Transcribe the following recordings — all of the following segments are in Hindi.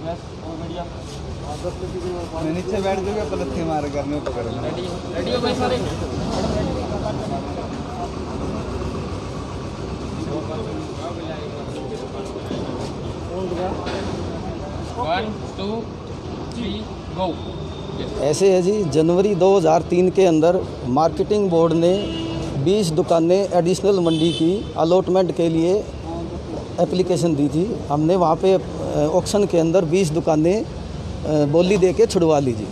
मैं नीचे बैठ जाऊंगा, पलथी मार करने पकड़ना। रेडी हो भाई सारे? 1 2 3 गो। ऐसे है जी, जनवरी 2003 के अंदर मार्केटिंग बोर्ड ने 20 दुकानें एडिशनल मंडी की अलॉटमेंट के लिए एप्लीकेशन दी थी। हमने वहाँ पे ऑक्शन के अंदर 20 दुकानें बोली दे के छुड़वा ली जी।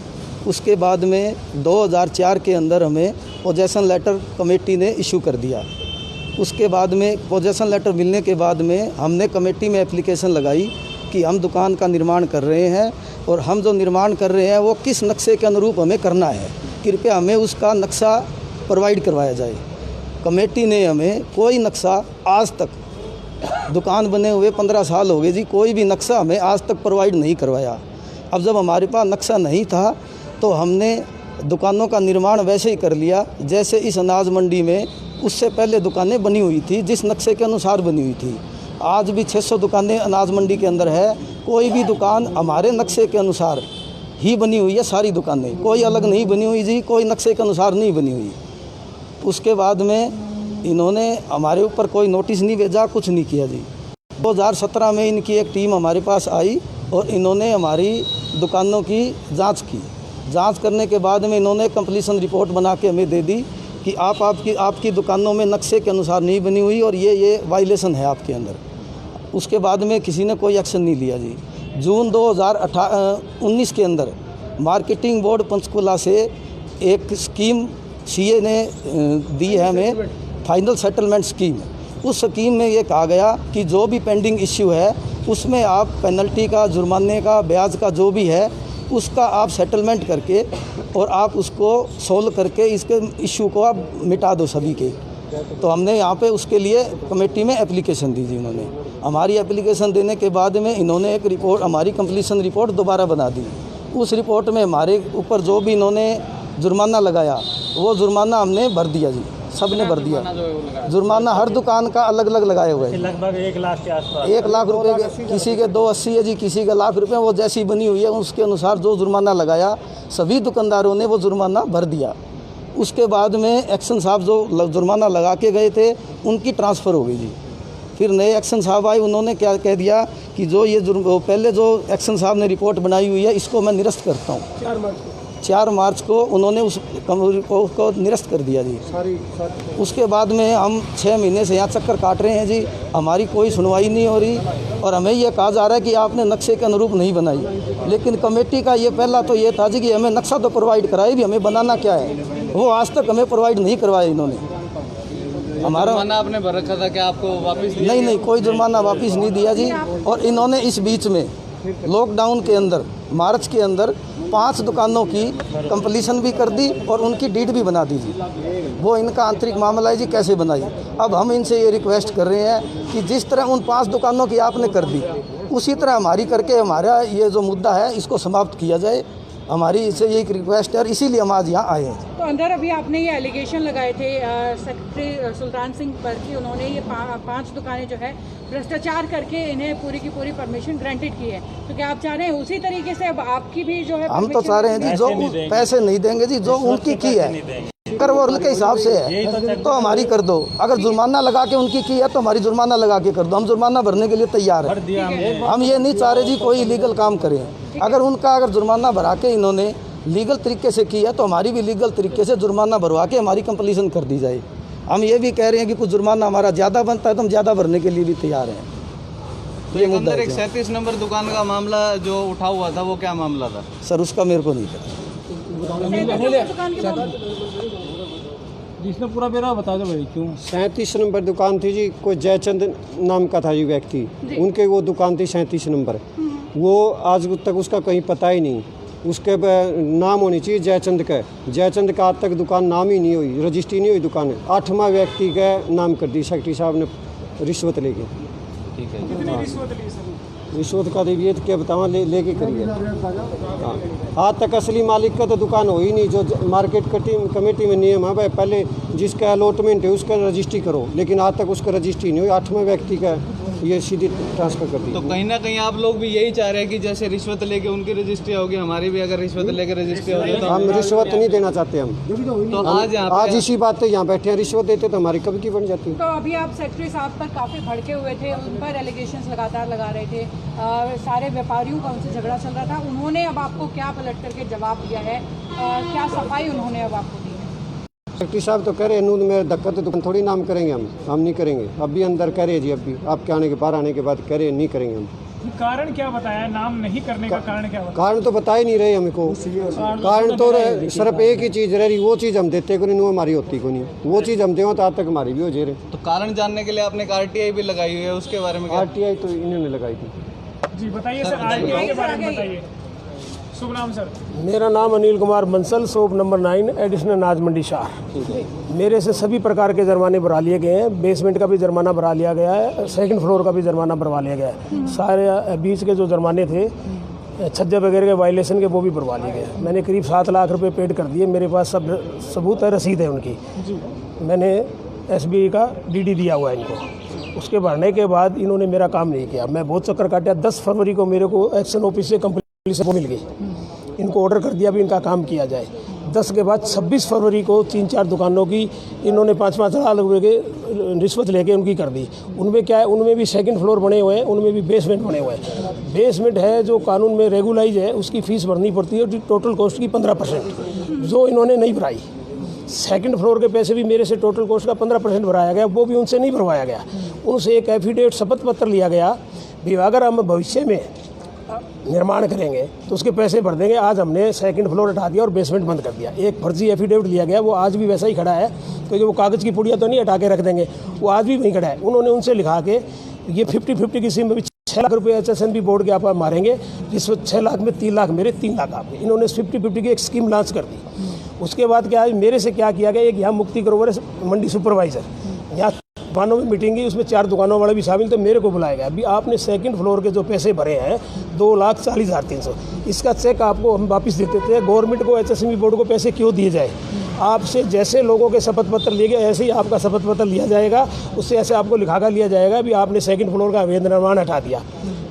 उसके बाद में 2004 के अंदर हमें पोजेसन लेटर कमेटी ने इशू कर दिया। उसके बाद में पोजेसन लेटर मिलने के बाद में हमने कमेटी में एप्लीकेशन लगाई कि हम दुकान का निर्माण कर रहे हैं और हम जो निर्माण कर रहे हैं वो किस नक्शे के अनुरूप हमें करना है, कृपया हमें उसका नक्शा प्रोवाइड करवाया जाए। कमेटी ने हमें कोई नक्शा आज तक, दुकान बने हुए 15 साल हो गए जी, कोई भी नक्शा हमें आज तक प्रोवाइड नहीं करवाया। अब जब हमारे पास नक्शा नहीं था तो हमने दुकानों का निर्माण वैसे ही कर लिया जैसे इस अनाज मंडी में उससे पहले दुकानें बनी हुई थी, जिस नक्शे के अनुसार बनी हुई थी। आज भी 600 दुकानें अनाज मंडी के अंदर है, कोई भी दुकान हमारे नक्शे के अनुसार ही बनी हुई है। सारी दुकानें कोई अलग नहीं बनी हुई जी, कोई नक्शे के अनुसार नहीं बनी हुई। उसके बाद में इन्होंने हमारे ऊपर कोई नोटिस नहीं भेजा, कुछ नहीं किया जी। 2017 में इनकी एक टीम हमारे पास आई और इन्होंने हमारी दुकानों की जांच की। जांच करने के बाद में इन्होंने कंप्लीशन रिपोर्ट बना के हमें दे दी कि आपकी दुकानों में नक्शे के अनुसार नहीं बनी हुई और ये वायलेशन है आपके अंदर। उसके बाद में किसी ने कोई एक्शन नहीं लिया जी। जून 2019 के अंदर मार्केटिंग बोर्ड पंचकुला से एक स्कीम सीए ने दी है हमें, फाइनल सेटलमेंट स्कीम। उस स्कीम में ये कहा गया कि जो भी पेंडिंग इश्यू है उसमें आप पेनल्टी का, जुर्माने का, ब्याज का जो भी है उसका आप सेटलमेंट करके और आप उसको सोल्व करके इसके इश्यू को आप मिटा दो सभी के। तो हमने यहाँ पे उसके लिए कमेटी में एप्लीकेशन दी जी। उन्होंने हमारी एप्लीकेशन देने के बाद में इन्होंने एक रिपोर्ट, हमारी कंप्लीशन रिपोर्ट दोबारा बना दी। उस रिपोर्ट में हमारे ऊपर जो भी इन्होंने जुर्माना लगाया वो जुर्माना हमने भर दिया जी, सब ने भर दिया। जुर्माना हर दुकान का अलग अलग लगाए हुए हैं, लगभग 1 लाख के आसपास। 1 लाख रुपए, किसी के 280 है जी, किसी का लाख रुपए। वो जैसी बनी हुई है उसके अनुसार जो जुर्माना लगाया सभी दुकानदारों ने वो जुर्माना भर दिया। उसके बाद में एक्शन साहब जो जुर्माना लगा के गए थे उनकी ट्रांसफ़र हो गई जी। फिर नए एक्शन साहब आए, उन्होंने क्या कह दिया कि जो ये पहले जो एक्शन साहब ने रिपोर्ट बनाई हुई है इसको मैं निरस्त करता हूँ। 4 मार्च को उन्होंने उस रिपोर्ट को निरस्त कर दिया जी। उसके बाद में हम 6 महीने से यहाँ चक्कर काट रहे हैं जी, हमारी कोई सुनवाई नहीं हो रही और हमें ये कहा जा रहा है कि आपने नक्शे के अनुरूप नहीं बनाई। लेकिन कमेटी का ये पहला तो ये था जी कि हमें नक्शा तो प्रोवाइड कराए भी, हमें बनाना क्या है वो आज तक हमें प्रोवाइड नहीं करवाया इन्होंने। हमारा जुर्माना आपने भर रखा था, क्या आपको वापस नहीं, कोई जुर्माना वापस नहीं दिया जी। और इन्होंने इस बीच में लॉकडाउन के अंदर, मार्च के अंदर 5 दुकानों की कंप्लीशन भी कर दी और उनकी डीड भी बना दी जी। वो इनका आंतरिक मामला है जी, कैसे बनाई। अब हम इनसे ये रिक्वेस्ट कर रहे हैं कि जिस तरह उन 5 दुकानों की आपने कर दी उसी तरह हमारी करके हमारा ये जो मुद्दा है इसको समाप्त किया जाए। हमारी इससे ये एक रिक्वेस्ट है और इसीलिए हम आज यहाँ आए हैं। तो अंदर अभी आपने ये एलिगेशन लगाए थे सेक्रेटरी सुल्तान सिंह पर कि उन्होंने ये 5 दुकानें जो है भ्रष्टाचार करके इन्हें पूरी की पूरी परमिशन ग्रांटेड की है। तो क्या आप चाह रहे हैं उसी तरीके से अब आपकी भी जो है? हम तो चाह रहे हैं जी, जो पैसे नहीं देंगे जी, जो उनकी की है कर वो उनके हिसाब से है तो हमारी कर दो। अगर जुर्माना लगा के उनकी की है तो हमारी जुर्माना लगा के कर दो, हम जुर्माना भरने के लिए तैयार हैं। हम ये नहीं चाह रहे जी कोई इलीगल काम करें। अगर जुर्माना भरा के इन्होंने लीगल तरीके से की है तो हमारी भी लीगल तरीके से जुर्माना भरवा के हमारी कंप्लीशन कर दी जाए। हम ये भी कह रहे हैं कि कुछ जुर्माना हमारा ज़्यादा बनता है तो हम ज़्यादा भरने के लिए भी तैयार हैं। तो ये मुद्दा है। 37 नंबर दुकान का मामला जो उठा हुआ था वो क्या मामला था सर? उसका मेरे को नहीं पता। जिसने पूरा बेरा बता दो भाई क्यों। 37 नंबर दुकान थी जी, कोई जयचंद नाम का था जी व्यक्ति, उनके वो दुकान थी 37 नंबर। वो आज तक उसका कहीं पता ही नहीं। उसके नाम होनी चाहिए जयचंद का। जयचंद का आज तक दुकान नाम ही नहीं हुई, रजिस्ट्री नहीं हुई दुकान। 8वां व्यक्ति का नाम कर दी सेक्रेटरी साहब ने रिश्वत लेके। ठीक है, कितनी रिश्वत ली सर? रिश्वत का देविए तो क्या बतावा, लेके करिए। हाँ, आज तक असली मालिक का तो दुकान हो ही नहीं। जो मार्केट कमेटी में नियम है भाई, पहले जिसका अलॉटमेंट है उसका रजिस्ट्री करो, लेकिन आज तक उसका रजिस्ट्री नहीं हुई। 8वां व्यक्ति का ये सीधी ट्रांसफ़र कर दी। तो कहीं ना कहीं आप लोग भी यही चाह रहे हैं कि जैसे रिश्वत लेके उनकी रजिस्ट्री होगी, हमारी भी अगर रिश्वत लेके रजिस्ट्री होगी तो हम रिश्वत नहीं देना चाहते हम। तो आज यहाँ आज पे इसी बात पे यहाँ बैठे हैं, रिश्वत देते तो हमारी कब की बन जाती। तो अभी आप सेक्रेटरी साहब पर काफ़ी भड़के हुए थे, उन पर एलिगेशंस लगातार लगा रहे थे, सारे व्यापारियों का उनसे झगड़ा चल रहा था। उन्होंने अब आपको क्या पलट करके जवाब दिया है, क्या सफाई उन्होंने अब आपको दी है? सेक्रेटरी साहब तो कह रहे हैं नून मेरे धक्का तो दुकान थोड़ी नाम करेंगे हम नहीं करेंगे। अब भी अंदर कह रहे जी, अब भी आपके आने के बाहर आने के बाद कह रहे नहीं करेंगे हम। कारण क्या बताया, नाम नहीं करने का कारण क्या बताया? कारण तो बता ही नहीं रहे हमको। कारण तो सिर्फ एक ही चीज़ रह रही, वो चीज़ हम देते को नहीं, वो हमारी होती को नहीं। वो चीज़ हम दें तो आज तक हमारी भी हो जे रहे। तो कारण जानने के लिए आपने RTI भी लगाई हुई है, उसके बारे में क्या? RTI तो इन्होंने लगाई थी। जी बताइए सर, RTI के बारे में बताइए। शुभ नाम सर? मेरा नाम Anil Kumar Bansal, shop number 9, additional अनाज मंडी शाह। मेरे से सभी प्रकार के जुर्माने भरा लिए गए हैं। बेसमेंट का भी जुर्माना भरा लिया गया है, सेकंड फ्लोर का भी जुर्माना भरवा लिया गया है। सारे बीच के जो जुर्माने थे छज्जा वगैरह के वायलेशन के, वो भी भरवा लिए गए। मैंने करीब 7 लाख रुपए पेड कर दिए। मेरे पास सब सबूत है, रसीद है उनकी। मैंने SBI का DD दिया हुआ है इनको। उसके भरने के बाद इन्होंने मेरा काम नहीं किया। मैं बहुत चक्कर काटा। 10 फरवरी को मेरे को एक्शन ऑफिस से कंप्लेंट से मिल गई। इनको ऑर्डर कर दिया भी इनका काम किया जाए। 10 के बाद 26 फरवरी को 3-4 दुकानों की इन्होंने 5-5 लाख रुपये के रिश्वत लेके उनकी कर दी। उनमें क्या है, उनमें भी सेकंड फ्लोर बने हुए हैं, उनमें भी बेसमेंट बने हुए हैं। बेसमेंट है जो कानून में रेगुलाइज है, उसकी फ़ीस भरनी पड़ती है टोटल कॉस्ट की 15%, जो इन्होंने नहीं भराई। सेकंड फ्लोर के पैसे भी मेरे से टोटल कॉस्ट का 15% भराया गया, वो भी उनसे नहीं भरवाया गया। उनसे एक एफिडेविट शपथ पत्र लिया गया भी अगर हम भविष्य में निर्माण करेंगे तो उसके पैसे भर देंगे। आज हमने सेकंड फ्लोर हटा दिया और बेसमेंट बंद कर दिया। एक फर्जी एफिडेविट लिया गया, वो आज भी वैसा ही खड़ा है, क्योंकि वो कागज़ की पुड़िया तो नहीं हटा के रख देंगे, वो आज भी वहीं खड़ा है। उन्होंने उनसे लिखा के ये 50-50 की स्कीम में 6 लाख रुपये HSNB बोर्ड के आप मारेंगे, जिसमें 6 लाख में 3 लाख मेरे, 3 लाख आपके। इन्होंने 50-50 की एक स्कीम लॉन्च कर दी। उसके बाद क्या है, मेरे से क्या किया गया, एक यहाँ मुक्ति ग्रोवर मंडी सुपरवाइज़र, यहाँ दुकानों में मीटिंग की, उसमें 4 दुकानों वाले भी शामिल, तो मेरे को बुलाया गया। अभी आपने सेकंड फ्लोर के जो पैसे भरे हैं 2,40,300, इसका चेक आपको हम वापस देते थे। गवर्नमेंट को HSNB बोर्ड को पैसे क्यों दिए जाए? आपसे जैसे लोगों के शपथ पत्र लिए गए ऐसे ही आपका शपथ पत्र लिया जाएगा, उससे ऐसे आपको लिखा कर लिया जाएगा भी आपने सेकंड फ्लोर का अवैध निर्माण हटा दिया,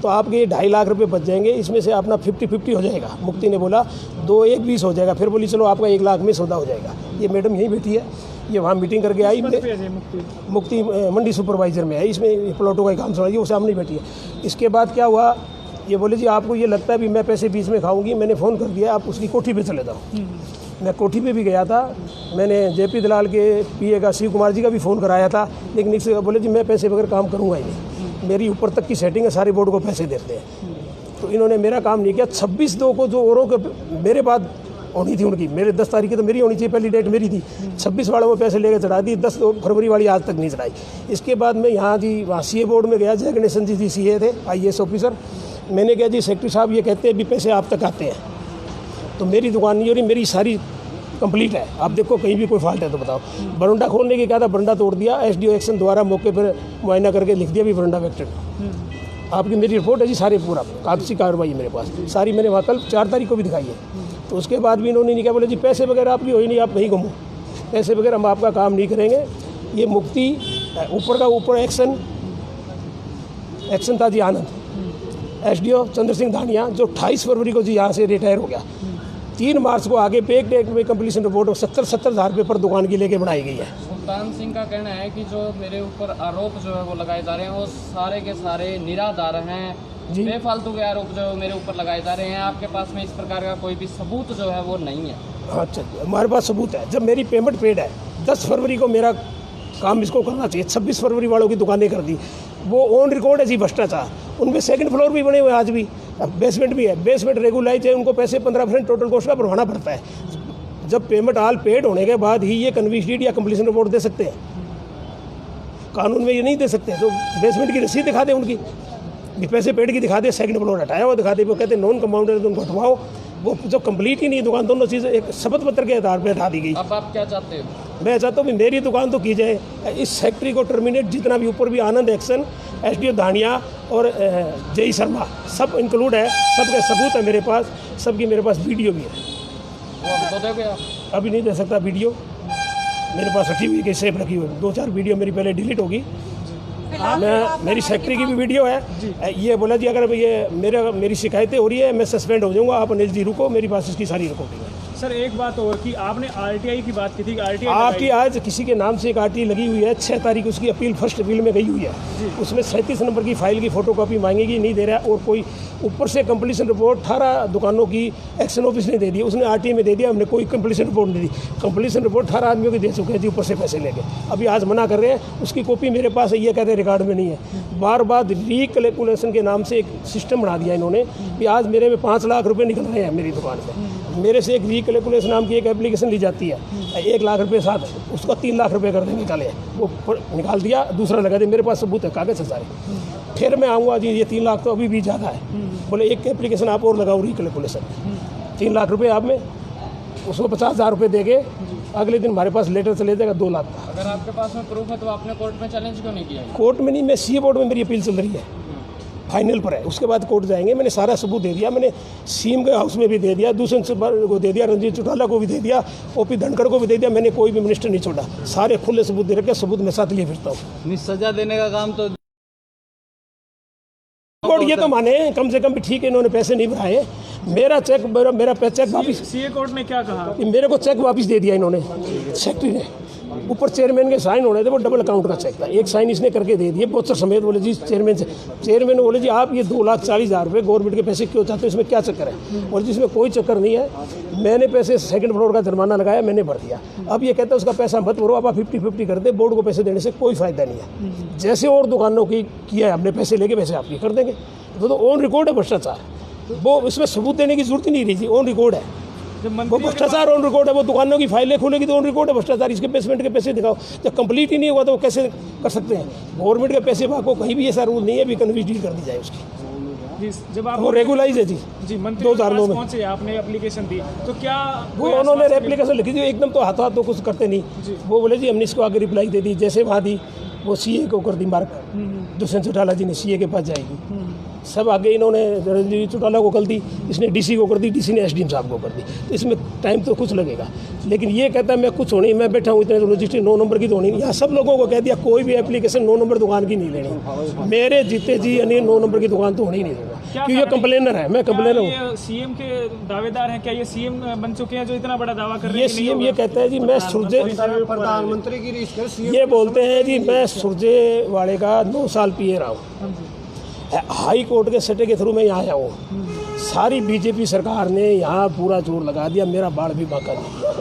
तो आपके ये 2.5 लाख रुपये बच जाएंगे। इसमें से अपना 50-50 हो जाएगा। मुक्ति ने बोला 2-1-20 हो जाएगा। फिर बोली चलो आपका 1 लाख में सौदा हो जाएगा। ये मैडम यहीं बैठी है, ये वहाँ मीटिंग करके आई। मुक्ति मंडी सुपरवाइज़र में है, इसमें प्लॉटों का काम चल रहा है, वो सामने बैठी है। इसके बाद क्या हुआ, ये बोले जी आपको ये लगता है भी मैं पैसे बीच में खाऊंगी। मैंने फ़ोन कर दिया आप उसकी कोठी पे चले जाओ। मैं कोठी पे भी गया था। मैंने JP दलाल के PA का शिव कुमार जी का भी फ़ोन कराया था, लेकिन इससे बोले जी मैं पैसे बगैर काम करूँगा ही नहीं, मेरी ऊपर तक की सेटिंग है, सारे बोर्ड को पैसे देते हैं। तो इन्होंने मेरा काम नहीं किया। 26/2 को जो औरों के मेरे बाद होनी थी उनकी, मेरे 10 तारीख की तो मेरी होनी चाहिए, पहली डेट मेरी थी। 26 वालों में पैसे लेकर चढ़ा दी, 10 फरवरी वाली आज तक नहीं चढ़ाई। इसके बाद मैं यहाँ जी वहाँ CA बोर्ड में गया, जय गणेशन जी CA थे, IAS ऑफिसर। मैंने कहा जी सेक्रेटरी साहब ये कहते हैं भी पैसे आप तक आते हैं, तो मेरी दुकान नहीं हो रही, मेरी सारी कंप्लीट है, आप देखो कहीं भी कोई फॉल्ट है तो बताओ। बरंडा खोलने की कहा था, बरंडा तोड़ दिया। SDO एक्शन द्वारा मौके पर मुआयना करके लिख दिया भी बरंडा वेक्टेड। आपकी मेरी रिपोर्ट है जी, सारे पूरा कागजी कार्रवाई है मेरे पास सारी। मैंने वहाँ कल 4 तारीख को भी दिखाई है। तो उसके बाद भी इन्होंने नहीं कहा, बोले जी पैसे वगैरह आपकी हो ही नहीं, आप नहीं घूमो, पैसे वगैरह हम आपका काम नहीं करेंगे। ये मुक्ति ऊपर का ऊपर एक्शन था जी आनंद, SDO चंद्र सिंह धानिया, जो 28 फरवरी को जी यहाँ से रिटायर हो गया। 3 मार्च को आगे पे एक डेट में कंप्लीशन रिपोर्ट 70,000 रुपये पर दुकान की लेके बनाई गई है। सुल्तान सिंह का कहना है कि जो मेरे ऊपर आरोप जो है वो लगाए जा रहे हैं वो सारे के सारे निराधार हैं, बेफालतू के आरोप जो मेरे ऊपर लगाए जा रहे हैं। आपके पास में इस प्रकार का कोई भी सबूत जो है वो नहीं है? अच्छा, हमारे पास सबूत है। जब मेरी पेमेंट पेड है, 10 फरवरी को मेरा काम इसको करना चाहिए, 26 फरवरी वालों की दुकानें कर दी, वो ऑन रिकॉर्ड है जी भ्रष्टाचार। उनमें सेकंड फ्लोर भी बने हुए आज भी, बेसमेंट भी है, बेसमेंट रेगुलाइज है, उनको पैसे 15% टोटल कॉस्ट का भरवाना पड़ता है। जब पेमेंट ऑल पेड होने के बाद ही ये कन्विंस डीड या कंप्लीशन रिपोर्ट दे सकते हैं, कानून में ये नहीं दे सकते। तो बेसमेंट की रसीद दिखा दे, उनकी भी पैसे पेड की दिखा दे, सेकंड फ्लोर हटाया वो दिखा दे। वो कहते नॉन कंपाउंडर तो उनको हटवाओ, वो जो कंप्लीट ही नहीं दुकान, दोनों चीज़ें एक शपथ पत्र के आधार पर हटा दी गई। अब आप क्या चाहते हो? मैं चाहता हूँ कि मेरी दुकान तो की जाए, इस सेक्रेटरी को टर्मिनेट, जितना भी ऊपर भी आनंद एक्शन, SDO धानिया और जय शर्मा सब इंक्लूड है, सबके सबूत है मेरे पास, सबकी मेरे पास वीडियो भी है। वो तो दोगे आप? अभी नहीं दे सकता वीडियो, मेरे पास रखी हुई कि सेफ रखी हुई। 2-4 वीडियो मेरी पहले डिलीट होगी। मैं मेरी सेक्रेटरी की भी वीडियो है, ये बोला जी अगर ये मेरी शिकायतें हो रही है मैं सस्पेंड हो जाऊंगा, आप अनिल जी रुको, मेरी पास इसकी सारी रिकॉर्डिंग है। सर एक बात और कि आपने आरटीआई की बात की थी, आरटीआई आपकी आज किसी के नाम से एक आरटीआई लगी हुई है, 6 तारीख उसकी अपील फर्स्ट अपील में गई हुई है, उसमें 37 नंबर की फाइल की फोटोकॉपी मांगेगी, नहीं दे रहा है, और कोई ऊपर से कंप्लीशन रिपोर्ट 18 दुकानों की एक्शन ऑफिस ने दे दी, उसने आरटीआई में दे दिया, हमने कोई कंप्लीशन रिपोर्ट नहीं दी। कंप्लीशन रिपोर्ट 18 आदमियों की दे चुके हैं जी, ऊपर से पैसे लेके, अभी आज मना कर रहे हैं, उसकी कॉपी मेरे पास है, ये कहते हैं रिकॉर्ड में नहीं है। बार बार रिकैलकुलेशन के नाम से एक सिस्टम बना दिया इन्होंने कि आज मेरे में 5 लाख रुपये निकल रहे हैं मेरी दुकान पर। मेरे से एक रिकैलकुलेशन नाम की एक एप्लीकेशन ली जाती है, 1 लाख रुपये साथ, उसका 3 लाख रुपये कर देंगे, निकाले वो निकाल दिया, दूसरा लगा दे, मेरे पास सबूत है, कागज़ है सारे। फिर मैं आऊँगा जी ये 3 लाख तो अभी भी ज़्यादा है, बोले एक एप्लीकेशन आप और लगाओ रिकैलकुलेशन, 3 लाख रुपये आप में, उसको 50,000 रुपये देंगे, अगले दिन हमारे पास लेटर चले जाएगा 2 लाख का। अगर आपके पास में प्रूफ है तो आपने कोर्ट में चैलेंज क्यों नहीं किया? कोर्ट में नहीं, मैं सीए बोर्ड में मेरी अपील चल रही है, फाइनल पर है, उसके बाद कोर्ट जाएंगे। मैंने सारा सबूत दे दिया, मैंने सीएम के हाउस में भी दे दिया, दूसरे को दे दिया, रणजीत चौटाला को भी दे दिया, ओपी धनखड़ को भी दे दिया, मैंने कोई भी मिनिस्टर नहीं छोड़ा, सारे खुले सबूत दे रखे, सबूत मैं साथ लिए फिरता हूँ। सजा देने का काम तो कोर्ट ये तो माने कम से कम भी ठीक है, इन्होंने पैसे नहीं भराए, मेरा चेक चेक वापस, सीए कोर्ट ने क्या कहा? मेरे को चेक वापस दे दिया इन्होंने, सेक्रेटरी ने, ऊपर चेयरमैन के साइन होने थे, वो डबल अकाउंट का चेक था, एक साइन इसने करके दे दिए बोचर समेत। बोले जी चेयरमैन बोले जी आप ये 2,40,000 रुपये गवर्नमेंट के पैसे क्यों चाहते हो, इसमें क्या चक्कर है? और जिसमें कोई चक्कर नहीं है, मैंने पैसे 2nd फ्लोर का जुर्माना लगाया, मैंने भर दिया, अब ये कहता है उसका पैसा मत भरो, आप 50-50 कर दे, बोर्ड को पैसे देने से कोई फायदा नहीं है। जैसे और दुकानों की किया है हमने, पैसे लेके वैसे आपकी कर देंगे, तो ऑन रिकॉर्ड है भ्रष्टाचार, वो इसमें सबूत देने की जरूरत ही नहीं रही थी, ऑन रिकॉर्ड है वो भ्रष्टाचार, ऑन रिकॉर्ड है, वो दुकानों की फाइलें खुलेगी तो ऑन रिकॉर्ड है भ्रष्टाचार। इसके बेसमेंट के पैसे दिखाओ, जब कंप्लीट ही नहीं हुआ तो वो कैसे कर सकते हैं? गवर्नमेंट के पैसे को कहीं भी ऐसा रूल नहीं है भी कन्विस डील कर दी जाए उसकी, जब आप वो रेगुलाइज है जी मंत्री 2009 में पहुंचे, आपने एप्लीकेशन दी तो क्या वो उन्होंने एप्लीकेशन लिखी थी, एकदम तो हाथों हाथ तो कुछ करते नहीं, वो बोले जी हमने इसको आगे रिप्लाई दे दी, जैसे वहाँ दी वो सीए को कर दी मार्क, दुष्यंत चौटाला जी ने सीए के पास जाएगी, सब आगे इन्होंने रणजीत चौटाला को कर दी, इसने डीसी को कर दी, डीसी ने एसडीएम साहब को कर दी, तो इसमें टाइम तो कुछ लगेगा। लेकिन ये कहता है मैं कुछ होनी, मैं बैठा हूँ इतने रजिस्ट्री 9 नंबर की तो होनी नहीं, यहाँ सब लोगों को कह दिया कोई भी एप्लीकेशन 9 नंबर दुकान की नहीं लेनी, मेरे जीते जी यानी 9 नंबर की दुकान तो होनी ही नहीं दूंगा, क्योंकि ये कंप्लेनर है, मैं कंप्लेनर हूँ। सीएम के दावेदार हैं, क्या ये सीएम बन चुके हैं जो इतना बड़ा दावा कर रहे हैं? ये सीएम ये कहता है जी मैं सुरजे, प्रधानमंत्री की ये बोलते हैं जी मैं सुरजे वाले का 9 साल पिए रहा हूँ, हाई कोर्ट के सटे के थ्रू मैं यहाँ आया हूँ, सारी बीजेपी सरकार ने यहाँ पूरा जोर लगा दिया, मेरा बाढ़ भी बाका नहीं दिया,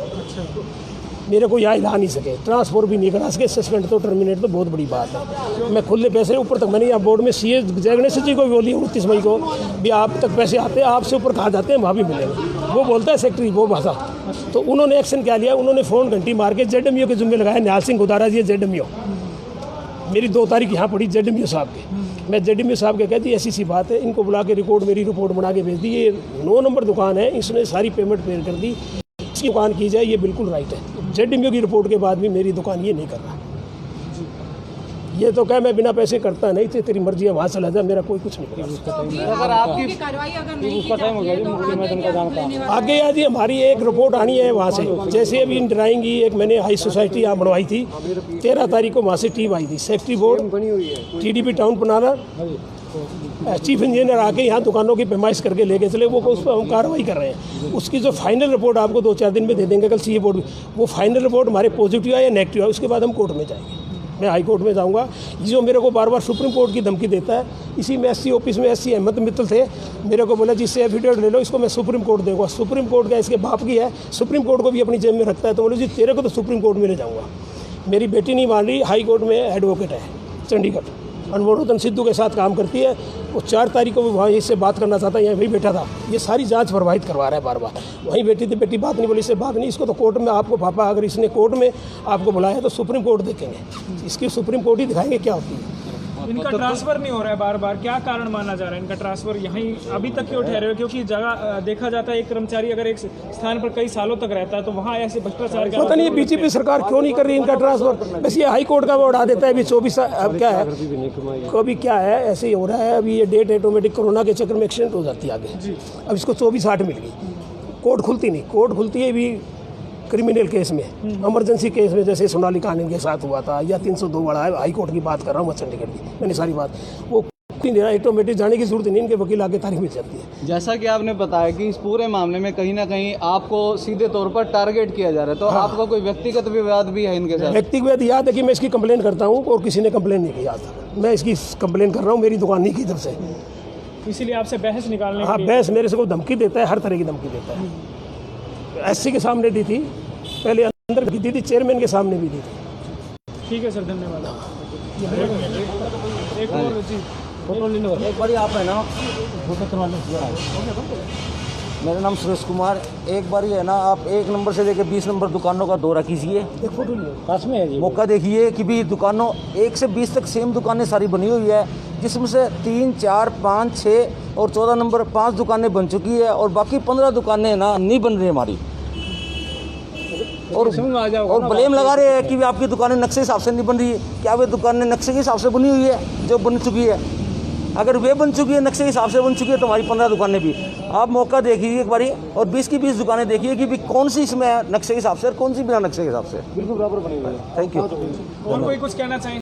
मेरे को यहाँ हिला नहीं सके, ट्रांसफर भी नहीं करा सके, सस्पेंड तो टर्मिनेट तो बहुत बड़ी बात है। मैं खुले पैसे ऊपर तक, मैंने यहाँ बोर्ड में सीए जय गणेश जी को भी बोली 29 मई को भी आप तक पैसे आते हैं, आपसे ऊपर कहाँ जाते हैं वहाँ भी मिलेंगे, वो बोलता है सेक्रेटरी वो भाषा, तो उन्होंने एक्शन क्या लिया, उन्होंने फ़ोन घंटी मार के ZMO के जुम्मे लगाया, निहाल सिंह गुदारा जी ZMO, मेरी 2 तारीख यहाँ पड़ी ZMO साहब के, मैं ZMO साहब के कहती ऐसी सी बात है, इनको बुला के मेरी रिपोर्ट बना के भेज दी, ये 9 नंबर दुकान है, इसने सारी पेमेंट पे कर दी, इसकी दुकान की जाए, ये बिल्कुल राइट है। ZMO की रिपोर्ट के बाद भी मेरी दुकान ये नहीं कर रहा, ये तो क्या मैं बिना पैसे करता नहीं थे, तेरी मर्जी है वहाँ चला जा, मेरा कोई कुछ नहीं करता। अगर आपकी कार्रवाई अगर नहीं की जाती है तो आगे आज हमारी एक रिपोर्ट आनी है वहाँ से, जैसे अभी ड्राइंग की एक मैंने हाई सोसाइटी यहाँ बनवाई थी, 13 तारीख को वहाँ से टीम आई थी, सेक्रेटरी बोर्ड TDP टाउन पनारा, चीफ इंजीनियर आके यहाँ दुकानों की पैमाइश करके लेके चले, वो उस पर हम कार्रवाई कर रहे हैं। उसकी जो फाइनल रिपोर्ट आपको 2-4 दिन में दे देंगे, कल सीए बोर्ड, वो फाइनल रिपोर्ट हमारे पॉजिटिव है या नेगेटिव है, उसके बाद हम कोर्ट में जाएंगे, मैं हाई कोर्ट में जाऊंगा। जो मेरे को बार बार सुप्रीम कोर्ट की धमकी देता है, इसी में SC ऑफिस में SC अहमद मित्तल थे, मेरे को बोला जिससे एफिडेविट ले लो, इसको मैं सुप्रीम कोर्ट दूंगा, सुप्रीम कोर्ट का इसके बाप की है, सुप्रीम कोर्ट को भी अपनी जेब में रखता है, तो बोले जी तेरे को तो सुप्रीम कोर्ट में ले जाऊँगा। मेरी बेटी नहीं मान रही, हाई कोर्ट में एडवोकेट है चंडीगढ़, अनमोल सिद्धू के साथ काम करती है, वो 4 तारीख को भी वहाँ इससे बात करना चाहता है, यहाँ वही बैठा था, ये सारी जांच प्रभावित करवा रहा है बार बार, वहीं बैठी थी, बेटी बात नहीं बोली, इससे बात नहीं, इसको तो कोर्ट में आपको पापा अगर इसने कोर्ट में आपको बुलाया तो सुप्रीम कोर्ट देखेंगे, इसकी सुप्रीम कोर्ट ही दिखाएंगे क्या होती है। इनका ट्रांसफर नहीं हो रहा है बार बार, क्या कारण माना जा रहा है इनका ट्रांसफर यहीं अभी तक क्यों ठहरे हुए? क्योंकि जगह देखा जाता है एक कर्मचारी अगर एक स्थान पर कई सालों तक रहता है तो वहाँ ऐसे भ्रष्टाचार का पता नहीं बीजेपी सरकार क्यों नहीं कर रही इनका ट्रांसफर, बस ये हाई कोर्ट का वो उड़ा देता है। अभी 24 अब क्या है, अभी क्या है, ऐसे ही हो रहा है, अभी ये डेट ऑटोमेटिक कोरोना के चक्कर में एक्सीडेंट हो जाती है आगे, अब इसको 24/8 मिल गई, कोर्ट खुलती नहीं, कोर्ट खुलती है अभी क्रिमिनल केस में, इमरजेंसी केस में, जैसे सोनालिका आनंद के साथ हुआ था, या 302 बड़ा है, हाई कोर्ट की बात कर रहा हूँ मैं, चंडीगढ़ की, मैंने सारी बात वो ऑटोमेटिक जाने की जरूरत नहीं, इनके वकील आगे तारीख मिल जाती है। जैसा कि आपने बताया कि इस पूरे मामले में कहीं ना कहीं आपको सीधे तौर पर टारगेट किया जा रहा है, तो आपका कोई व्यक्तिगत विवाद भी है इनके साथ? व्यक्तिगत याद है कि मैं इसकी कंप्लेन करता हूँ और किसी ने कंप्लेन नहीं किया था, मैं इसकी कंप्लेन कर रहा हूँ मेरी दुकान नहीं की तरफ से। इसीलिए आपसे बहस निकालने हाँ, के लिए बहस मेरे से को धमकी देता है, हर तरह की धमकी देता है। एससी के सामने दी थी, पहले अंदर की दी थी, चेयरमैन के सामने भी दी थी। ठीक है सर, धन्यवाद। एक और जी, एक बारी आप है ना फोटो करवा लो। मेरा नाम सुरेश कुमार। एक बारी है ना आप 1 नंबर से लेकर 20 नंबर दुकानों का दौरा कीजिए, एक फोटो लियो, पास में है जी, मौका देखिए कि भी दुकानों 1 से 20 तक सेम दुकानें सारी बनी हुई है, जिसमें से 3, 4, 5, 6 और 14 नंबर 5 दुकानें बन चुकी है और बाकी 15 दुकानें ना नहीं बन रही हमारी। और ब्लेम लगा रहे हैं कि भी आपकी दुकानें नक्शे हिसाब से नहीं बन रही है। क्या वे दुकानें नक्शे के हिसाब से बनी हुई है जो बन चुकी है? अगर वे बन चुकी है, नक्शे के हिसाब से बन चुकी है, तो हमारी 15 दुकानें भी आप मौका देखिए एक बारी, और 20 की 20 दुकानें देखिए कि भी कौन सी इसमें नक्शे के हिसाब से और कौन सी बिना नक्शे के हिसाब से। बिल्कुल बराबर बनी हुई है। Thank you. और कोई कुछ कहना चाहिए?